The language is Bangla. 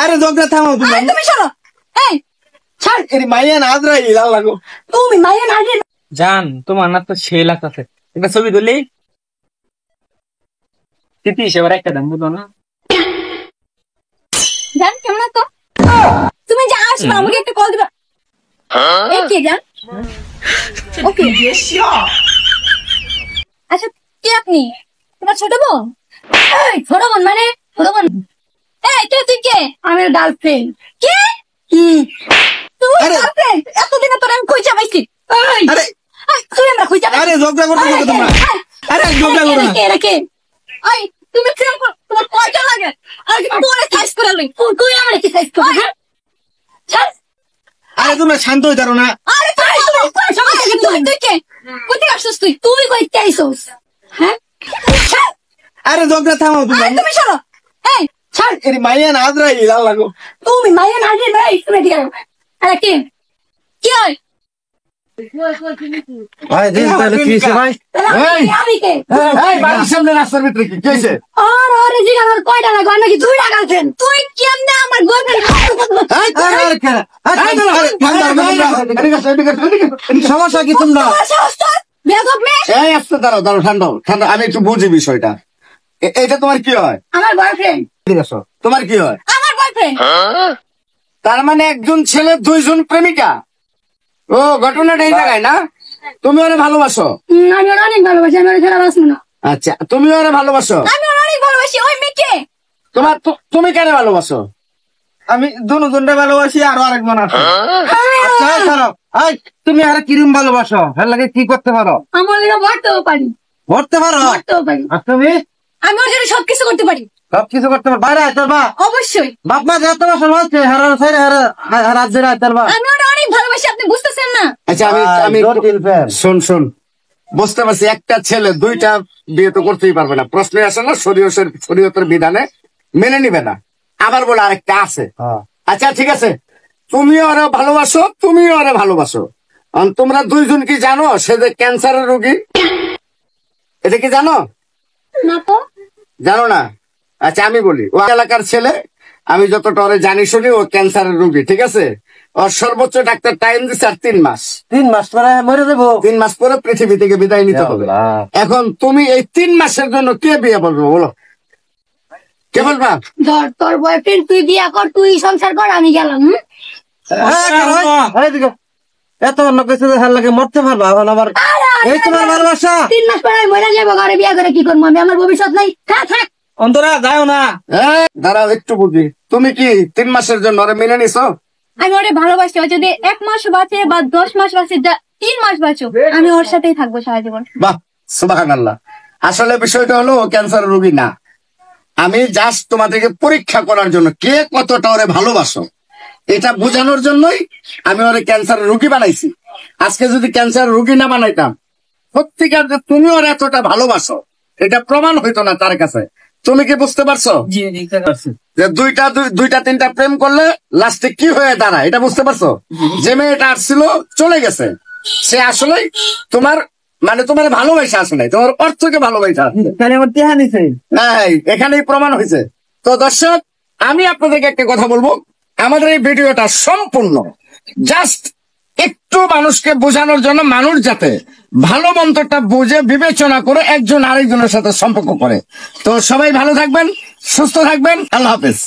আরে ঝগড়া থামাও তুমি। তুমি শোনো, এই ছাড়। এর মাইয়া না আদ্রাই লাল লাগো। তুমি মাইয়া না আগে জান তোমার না তো সেই লাগতেছে, একটা ছবি তুললি তিতি এবার একটা দাম বুঝো না। জান কেমন আছো? তুমি যে আসবে আমাকে একটা কল দিবা। এই কে জান? ওকে আচ্ছা, কে আপনি? তোমার ছোট বোন? এই ছোট বোন মানে ছোট বোন? এই তুই কে? আমার গার্লফ্রেন্ড। কে? তুই গার্লফ্রেন্ড? এতদিনে তোর আমি খুঁজে পাইছি। আরে তুই আমরা খুঁজে পাইছি। আরে ঝগড়া করতে থাকো তোমরা। আরে ঝগড়া করো না। কে? এই তুমি প্রেম কর, তোমার কয়টা লাগে? আর কি তোরে সাইজ করে লই। তুই আমার কি সাইজ করবি? হ্যাঁ ছাড়। আরে তোমরা শান্ত হয়ে দাঁড়ো না। আরে তুই কে? কোথায় আসছিস তুই? তুই কইতে আইছস? হ্যাঁ আরে ঝগড়া থামাও তুমি। তুমি শোনো, এই ছাড়। এর মাইয়া না আদ্রাই লাল লাগো। তুমি মাইয়া না আগে ভাই তুমি দিও। আরে কে? কি হয়? ভাই দিন তাহলে কি হইছে ভাই? এই আমি কে? এই বাড়ির সামনে রাস্তার ভিতরে কি হইছে? আরে জি আমার কয়টা না গয় নাকি দুইটা গার্লফ্রেন্ড। তুই কেমনে আমার গার্লফ্রেন্ড? এই আরে কেন? সমস্যা কি তোমরা? বেয়াদব মেয়ে। এই আস্তে দাঁড়াও দাঁড়াও ঠান্ডা আমি একটু বুঝি বিষয়টা। এটা তোমার কি হয়? আমার বয়ফ্রেন্ড। ঠিক আছে তোমার কি হয়? আমার বয়ফ্রেন্ড। তার মানে একজন ছেলে দুইজন প্রেমিকা। ও ঘটনাটা এই জায়গায় না? তুমি ওরে ভালোবাসো? আমি ওর অনেক ভালোবাসি, আমি ওর ছাড়া বাঁচবো না। আচ্ছা তুমি ওরে ভালোবাসো? আমি ওর অনেক ভালোবাসি। ওই মেয়েকে তুমি কেন ভালোবাসো? আমি দুজনটা ভালোবাসি আরো আরেকজন আছে। আচ্ছা ছাড়ো। এই তুমি আর কিরম ভালোবাসো? এর লাগে কি করতে পারো? আমার লেগে ভরতেও পারি। ভরতে পারো? ভরতেও পারি। আর তুমি? আমি ওর জন্য সবকিছু করতে পারি। সবকিছু করতে পারো? বাইরে আইতার বা? অবশ্যই। বাপ মা যত বছর হচ্ছে হারার সাইরে হারার জেরা আইতার বা? আমি ওর অনেক ভালোবাসি, আপনি বুঝতেছেন না? আচ্ছা আমি শোন বুঝতে পারছি, একটা ছেলে দুইটা বিয়ে তো করতেই পারবে না। প্রশ্নে আসে না শরীয়তের বিধানে মেনে নিবে না, আবার বলে আরেকটা আছে। আচ্ছা ঠিক আছে, তুমিও ওরা ভালোবাসো, তুমিও ওরা ভালোবাসো। তোমরা দুইজন কি জানো সে যে ক্যান্সারের রোগী? এটা কি জানো? না তো। জানো না? আচ্ছা আমি বলি, ও এলাকার ছেলে, আমি যতটা ওরে জানি শুনি, ও ক্যান্সারের রোগী। ঠিক আছে, ওর সর্বোচ্চ ডাক্তার টাইম দিচ্ছে আর 3 মাস। 3 মাস পরে মরে যাবো। 3 মাস পরে পৃথিবী থেকে বিদায় নিতে হবে। এখন তুমি এই 3 মাসের জন্য কে বিয়ে বলবো বলো? কে বলবা? ধর তোর বয়ফ্রেন্ড, তুই বিয়ে কর, তুই সংসার কর, আমি গেলাম। এত অন্য কিছু লাগে মরতে পারবো এখন আবার এই তোমার ভালোবাসা? 3 মাস পরে মরে যাবো, ঘরে বিয়ে করে কি করবো আমি? আমার ভবিষ্যৎ নাই। থাক অন্তরা যাও না। দাঁড়াও একটু বুঝি, তুমি কি 3 মাসের জন্য ওরে মেনে নিছো? আমি ওরে ভালোবাসি। ও যদি 1 মাস বাঁচে বা 10 মাস বাঁচে, 3 মাস বাঁচুক, আমি ওর সাথেই থাকবো সারা জীবন। বাহ সুবহানাল্লাহ। আসলে বিষয়টা হলো ও ক্যান্সার রোগী না। আমি জাস্ট তোমাদেরকে পরীক্ষা করার জন্য কে কতটা ওরে ভালোবাসো এটা বোঝানোর জন্যই আমি ওরে ক্যান্সার রোগী বানাইছি। আজকে যদি ক্যান্সার রোগী না বানাইতাম, সত্যিকার যে তুমি ওর এতটা ভালোবাসো এটা প্রমাণ হইতো না তার কাছে। তুমি কি বুঝতে পারছো? যে দুইটা তিনটা প্রেম করলে লাস্টে কি হয়ে দাঁড়ায় এটা বুঝতে পারছো? যে মেয়েটা আসছিল চলে গেছে, সে আসলে তোমার তোমার ভালোবাসা আসে নাই, তোমার অর্থকে ভালোবাসা। হ্যাঁ, এখানেই প্রমাণ হয়েছে। তো দর্শক, আমি আপনাদেরকে একটা কথা বলবো, আমাদের এই ভিডিওটা সম্পূর্ণ জাস্ট একটু মানুষকে বোঝানোর জন্য, মানুষ যাতে ভালো মন্তটা বুঝে বিবেচনা করে একজন আরেকজনের সাথে সম্পর্ক করে। তো সবাই ভালো থাকবেন, সুস্থ থাকবেন, আল্লাহ হাফেজ।